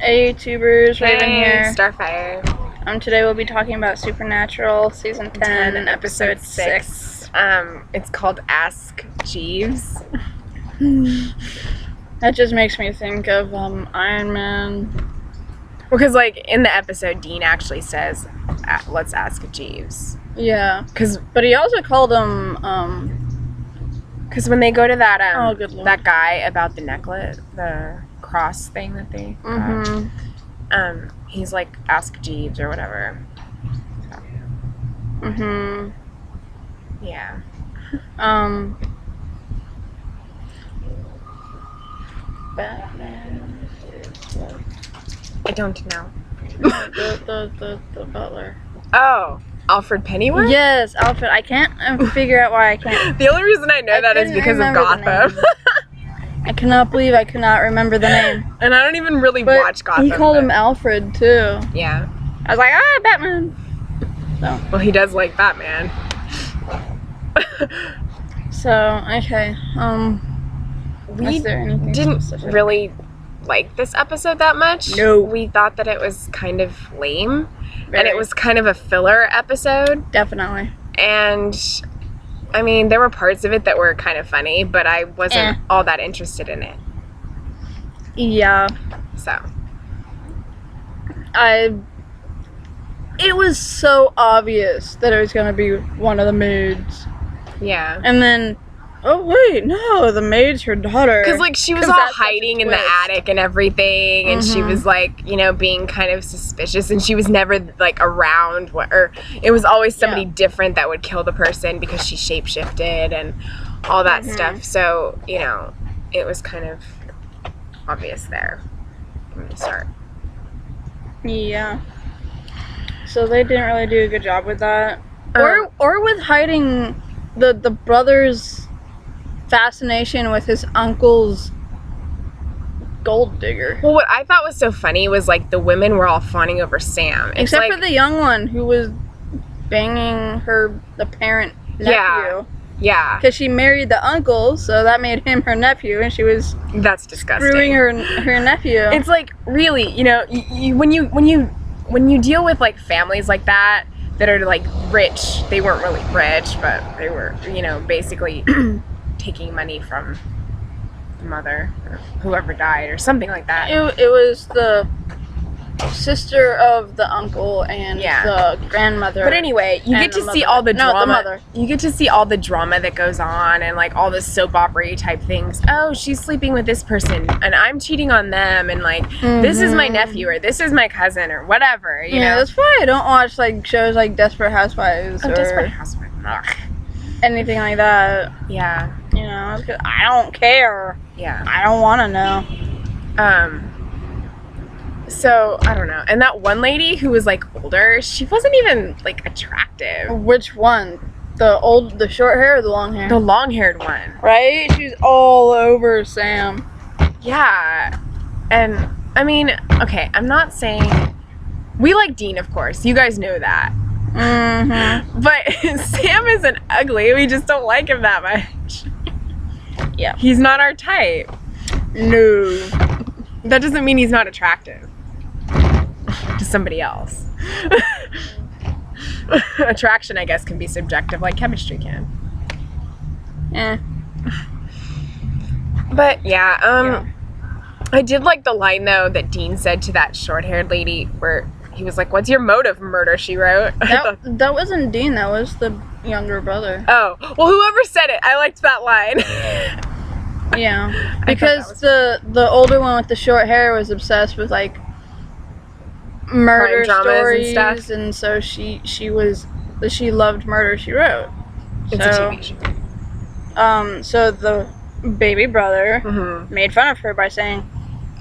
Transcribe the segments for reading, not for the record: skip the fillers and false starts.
Hey YouTubers, Raven here. Starfire. Today we'll be talking about Supernatural Season 10 and Episode 6. It's called Ask Jeeves. That just makes me think of Iron Man. Because, like, in the episode, Dean actually says, let's ask Jeeves. Yeah. But he also called him, Because when they go to that, oh, good Lord. that guy about the necklace, the cross thing that they got, he's like, ask Jeeves or whatever. So. Yeah. Batman is what? I don't know. The butler. Oh, Alfred Pennyworth? Yes, Alfred. I can't figure out why I can't. The only reason I know that is because of Gotham. I cannot believe I could not remember the name. And I don't even really watch Gotham. He called him Alfred too. Yeah. I was like, Batman. So. Well, he does like Batman. So, okay. We didn't really like this episode that much. No. We thought that it was kind of lame. Very. And it was kind of a filler episode. Definitely. And, I mean, there were parts of it that were kind of funny, but I wasn't all that interested in it. Yeah. So. It was so obvious that it was going to be one of the maids. Yeah. And then, oh wait, no, the maid's her daughter. Because, like, she was all hiding in the attic and everything, and she was, like, you know, being kind of suspicious, and she was never, like, around, or it was always somebody different that would kill the person because she shapeshifted and all that stuff. So, you know, it was kind of obvious there from the start. Yeah. So they didn't really do a good job with that. Or with hiding the brother's fascination with his uncle's gold digger. Well, what I thought was so funny was, like, the women were all fawning over Sam. Except for the young one who was banging the parent nephew. Yeah. Because she married the uncle, so that made him her nephew, and she was that's disgusting. Screwing her nephew. It's like, really, you know, when you deal with, like, families like that are, like, rich, they weren't really rich, but they were, you know, basically taking money from the mother or whoever died or something like that. It was the sister of the uncle and the grandmother. But anyway, you get to see all the drama. No, the mother. You get to see all the drama that goes on and, like, all the soap opera type things. Oh, she's sleeping with this person and I'm cheating on them, and, like, this is my nephew or this is my cousin or whatever, you know? That's why I don't watch, like, shows like Desperate Housewives or Desperate Housewives. Anything like that. Yeah. You know, it's 'cause I don't care. Yeah. I don't want to know. So, I don't know. And that one lady who was, like, older, she wasn't even, like, attractive. Which one? The short hair or the long hair? The long-haired one. Right? She's all over Sam. Yeah. And, I mean, okay, I'm not saying... We like Dean, of course. You guys know that. But Sam isn't ugly. We just don't like him that much. Yeah. He's not our type. No. That doesn't mean he's not attractive to somebody else. Attraction, I guess, can be subjective, like chemistry can. But yeah, I did like the line though that Dean said to that short-haired lady, where he was like, "What's your motive, Murder, She Wrote?" That wasn't Dean. That was the younger brother. Oh, well, whoever said it, I liked that line. Yeah, because the older one with the short hair was obsessed with, like, murder stories and stuff, and so she loved Murder, She Wrote. It's a TV show. So the baby brother made fun of her by saying,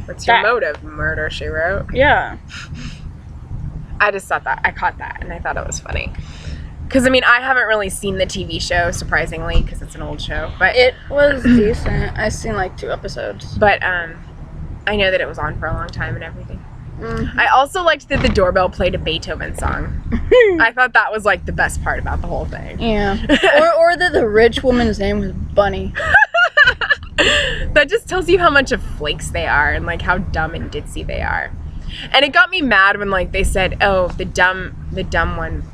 "What's your motive, Murder, She Wrote?" Yeah. I just thought that, I caught that, and I thought it was funny. Because, I mean, I haven't really seen the TV show, surprisingly, because it's an old show. But it was decent. I've seen, like, 2 episodes. But I know that it was on for a long time and everything. I also liked that the doorbell played a Beethoven song. I thought that was, like, the best part about the whole thing. Yeah. or that the rich woman's name was Bunny. That just tells you how much of flakes they are and, like, how dumb and ditzy they are. And it got me mad when, like, they said, oh, the dumb one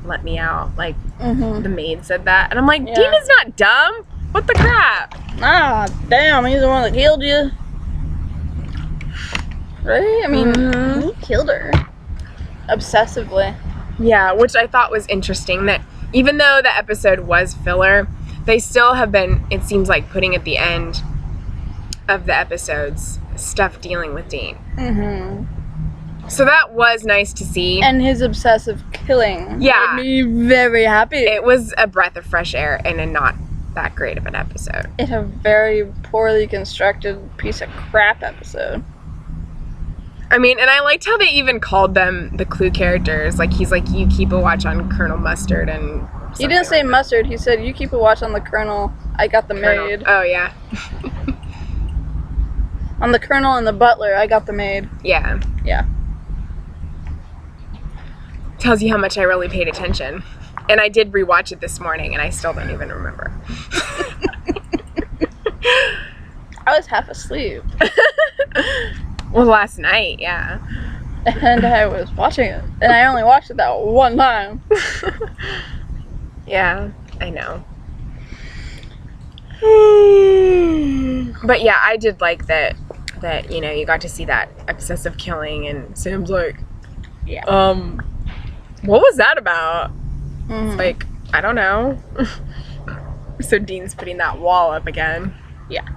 let me out. Like, the maid said that. And I'm like, Demon's not dumb. What the crap? Ah, damn, he's the one that killed you. Right? I mean, he killed her. Obsessively. Yeah, which I thought was interesting, that even though the episode was filler, they still have been, it seems like, putting at the end of the episodes stuff dealing with Dean. So that was nice to see. And his obsessive killing made me very happy. It was a breath of fresh air in a not that great of an episode. It's a very poorly constructed piece of crap episode. I mean, and I liked how they even called them the Clue characters. Like, he's like, you keep a watch on Colonel Mustard, and he didn't say Mustard. He said, you keep a watch on the Colonel. I got the maid. Oh, yeah. On the Colonel and the butler, I got the maid. Yeah. Yeah. Tells you how much I really paid attention. And I did rewatch it this morning, and I still don't even remember. I was half asleep. Well, last night, yeah. And I was watching it. And I only watched it that one time. Yeah, I know. But yeah, I did like that, you know, you got to see that obsessive killing, and Sam's like, what was that about? It's like, I don't know. So Dean's putting that wall up again. Yeah.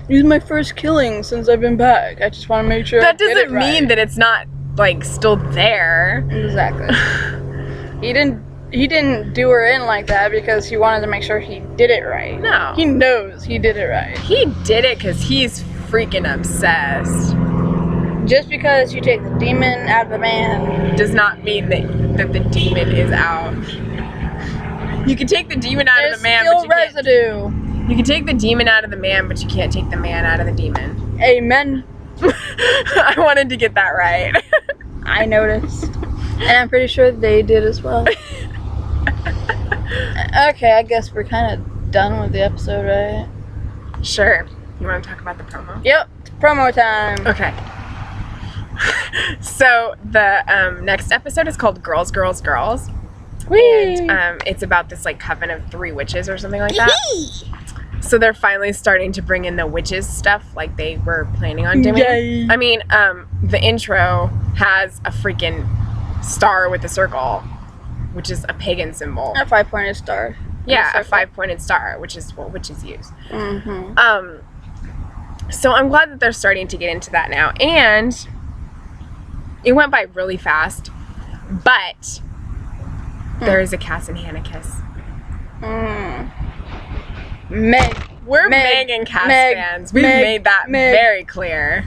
This is my first killing since I've been back. I just want to make sure that doesn't mean that it's not, like, still there. Exactly. He didn't do her in like that because he wanted to make sure he did it right. No. He knows he did it right. He did it because he's freaking obsessed. Just because you take the demon out of the man does not mean that the demon is out. You can take the demon out of the man, but you can take the demon out of the man, but you can't take the man out of the demon. Amen. I wanted to get that right. I noticed. And I'm pretty sure they did as well. Okay, I guess we're kind of done with the episode, right? Sure. You want to talk about the promo? Yep, it's promo time. Okay. So the next episode is called Girls, Girls, Girls. Whee! And it's about this, like, coven of 3 witches or something like that. So they're finally starting to bring in the witches stuff like they were planning on doing. Yay. I mean, the intro has a freaking star with a circle, which is a pagan symbol. A 5-pointed star. Yeah, a 5-pointed star, which is what witches use. So I'm glad that they're starting to get into that now. And it went by really fast, but there is a Cass and Hannah kiss. We're Meg and Cass fans. We've made that very clear.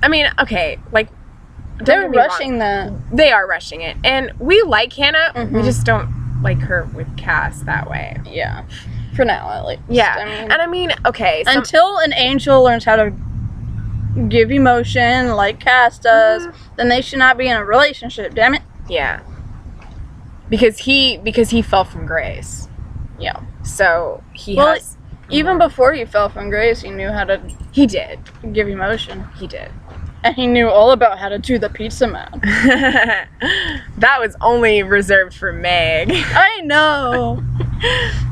I mean, okay, like, they're rushing that. They are rushing it. And we like Hannah, we just don't like her with Cass that way. Yeah. For now, at least. Yeah. I mean, okay. Until an angel learns how to give emotion like Cass does, then they should not be in a relationship, damn it. Yeah. Because he fell from grace. Yeah. So even before he fell from grace, he knew how to give emotion. He did. And he knew all about how to do the pizza man. That was only reserved for Meg. I know.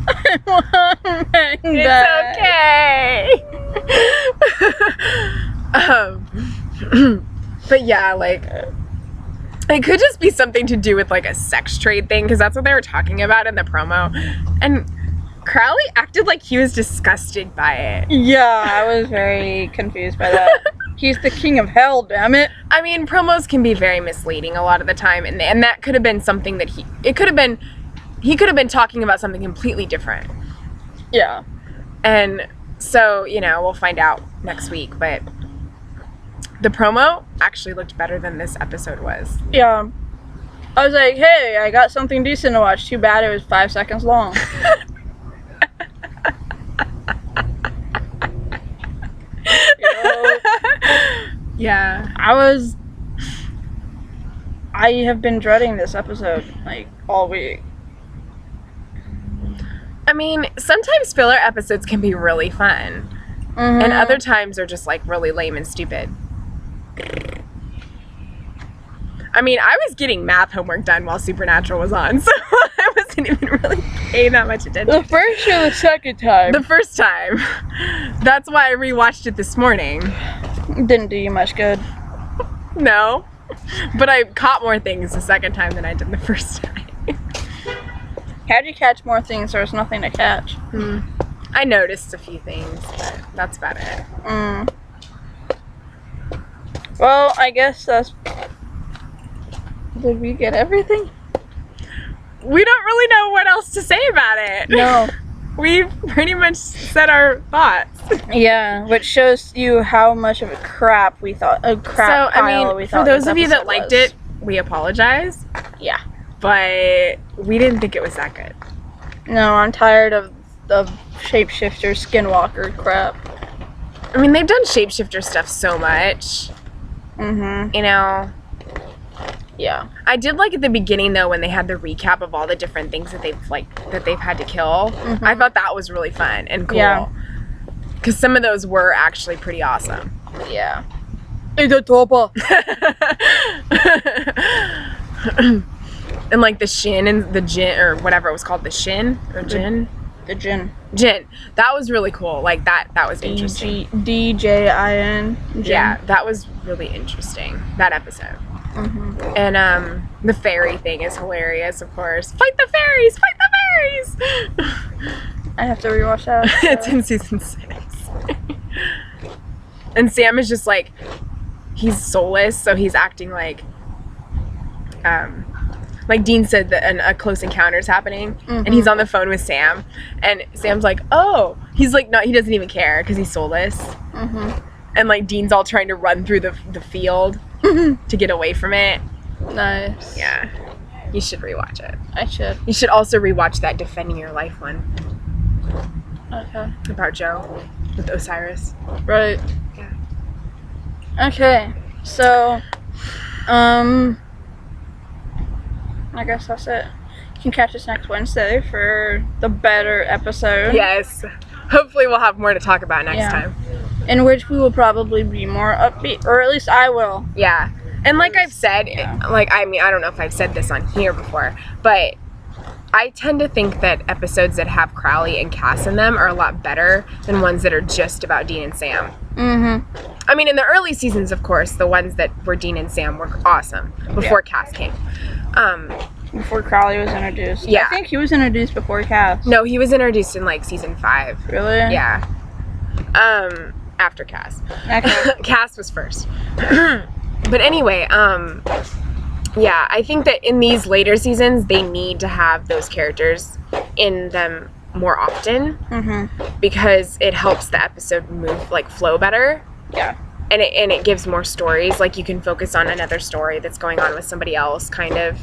I want Meg back. It's okay. But yeah, like, it could just be something to do with, like, a sex trade thing, because that's what they were talking about in the promo. And Crowley acted like he was disgusted by it. Yeah, I was very confused by that. He's the king of hell, damn it. I mean, promos can be very misleading a lot of the time, and that could have been something that he could have been talking about something completely different. Yeah. And so, you know, we'll find out next week, but the promo actually looked better than this episode was. Yeah. I was like, hey, I got something decent to watch. Too bad it was 5 seconds long. Yeah. I have been dreading this episode, like, all week. I mean, sometimes filler episodes can be really fun. And other times are just, like, really lame and stupid. I mean, I was getting math homework done while Supernatural was on, so I wasn't even really paying that much attention. The first or the second time? The first time. That's why I rewatched it this morning. Didn't do you much good. No. But I caught more things the second time than I did the first time. How'd you catch more things? There was nothing to catch. I noticed a few things, but that's about it. Well, I guess that's... Did we get everything? We don't really know what else to say about it. No. We've pretty much said our thoughts. Yeah, which shows you how much of a crap we thought. A crap pile we thought. For those of you that liked it, we apologize. Yeah. But we didn't think it was that good. No, I'm tired of the shapeshifter skinwalker crap. I mean, they've done shapeshifter stuff so much. You know. Yeah. I did like at the beginning though when they had the recap of all the different things that they've had to kill. I thought that was really fun and cool. Yeah. Because some of those were actually pretty awesome. Yeah. It's a topa. And like the Shin and the Jin or whatever it was called, the Shin or Jin. The Jin. Jin. That was really cool. Like that was interesting. DJIN. Yeah, that was really interesting. That episode. And the fairy thing is hilarious, of course. Fight the fairies! Fight the fairies! I have to rewatch that. So. It's in season 6. And Sam is just like, he's soulless, so he's acting like Dean said that a close encounter is happening, and he's on the phone with Sam, and Sam's like, oh, he's like, no, he doesn't even care because he's soulless. And like Dean's all trying to run through the field to get away from it. Nice. Yeah. You should rewatch it. I should. You should also rewatch that Defending Your Life one. Okay. About Joe with Osiris. Right. Yeah. Okay. So, I guess that's it. You can catch us next Wednesday for the better episode. Yes. Hopefully we'll have more to talk about next time. In which we will probably be more upbeat, or at least I will. Yeah. And like I've said, like, I mean, I don't know if I've said this on here before, but I tend to think that episodes that have Crowley and Cass in them are a lot better than ones that are just about Dean and Sam. I mean, in the early seasons, of course, the ones that were Dean and Sam were awesome before Cass came. Before Crowley was introduced. Yeah. I think he was introduced before Cass. No, he was introduced in like season 5. Really? Yeah. After Cass. Okay. Cass was first. But anyway, yeah, I think that in these later seasons, they need to have those characters in them more often because it helps the episode move, like, flow better. Yeah. And it gives more stories. Like, you can focus on another story that's going on with somebody else, kind of.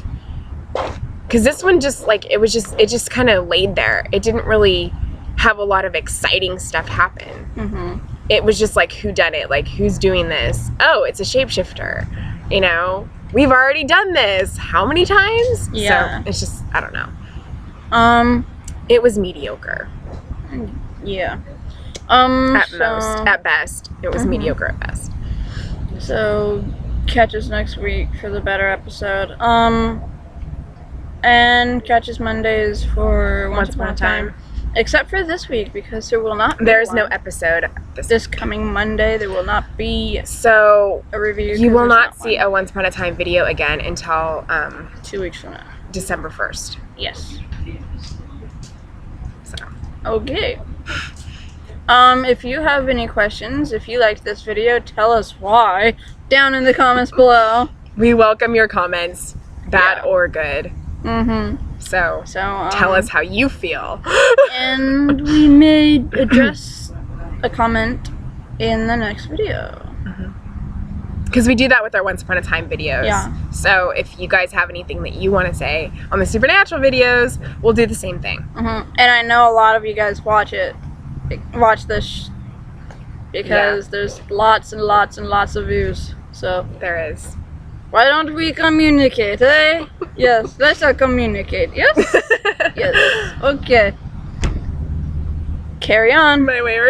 Because this one just, like, it just kind of laid there. It didn't really have a lot of exciting stuff happen. It was just like, who done it? Like, who's doing this? Oh, it's a shapeshifter. You know? We've already done this. How many times? Yeah. So, it's just, I don't know. It was mediocre. Yeah. At best. It was mediocre at best. So, catch us next week for the better episode. And catch us Mondays for Once Upon a Time. Except for this week, because there will not be There's no episode this coming Monday. There will not be so a review. You will not see a Once Upon a Time video again until 2 weeks from now. December 1st. Yes. So. Okay. If you have any questions, if you liked this video, tell us why down in the comments below. We welcome your comments, bad or good. So tell us how you feel. And we may address a comment in the next video. Because we do that with our Once Upon a Time videos. Yeah. So if you guys have anything that you want to say on the Supernatural videos, we'll do the same thing. And I know a lot of you guys watch this because there's lots and lots and lots of views. So there is. Why don't we communicate, eh? Yes, let's communicate. Yes? Yes. Okay. Carry on. My way